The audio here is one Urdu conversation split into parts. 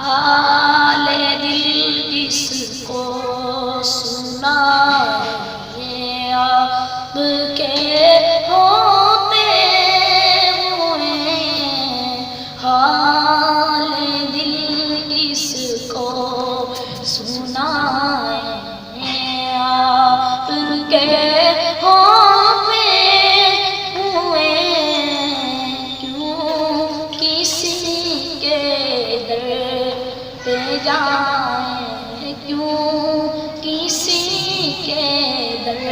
حال دل کس کو سنائے آپ کے ہوتے ہوئے، حال دل کس کو سنائے آپ کے ہوتے ہوئے، کیوں کسی کے در پہ جائیں، کیوں کسی کے در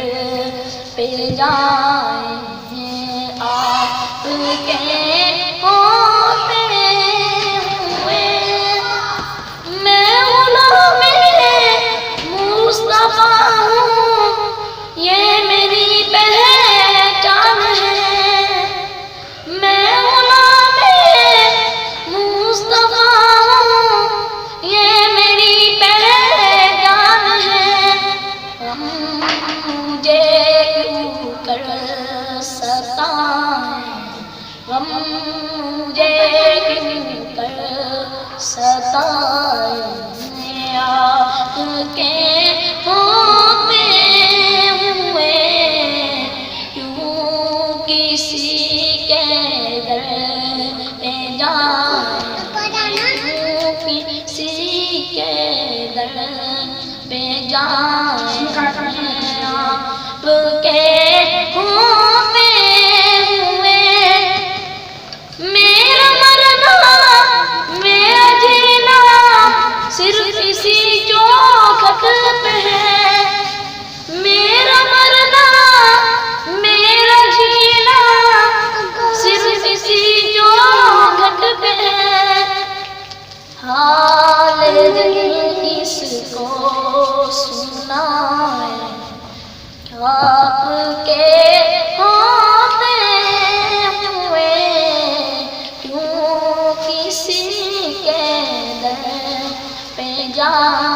پہ جائیں، آپ کے ہوتے ہوئے۔ میں غلام مصطفیٰ ہوں، یہ میری پہچان ہے، میں غلام مصطفیٰ ہوں، یہ میری پہچان ہے۔ ہم مجھے کیوں کر ستائیں، غم مجھے کیوں کر ستائیں، آپ کے ہوتے ہوئے، کیوں کسی کے در پہ جائیں، کیوں کسی کے در پہ جائیں، آپ کے ہوتے ہوئے۔ میرا مرنا میرا جینا صرف اسی چوکھٹ پہ ہے، میرا مرنا میرا جینا صرف اسی چوکھٹ پہ ہے۔ حال دل کس کو سنائے آپ کے ہوتے ہوئے، کیوں کسی کے در پہ جائیں۔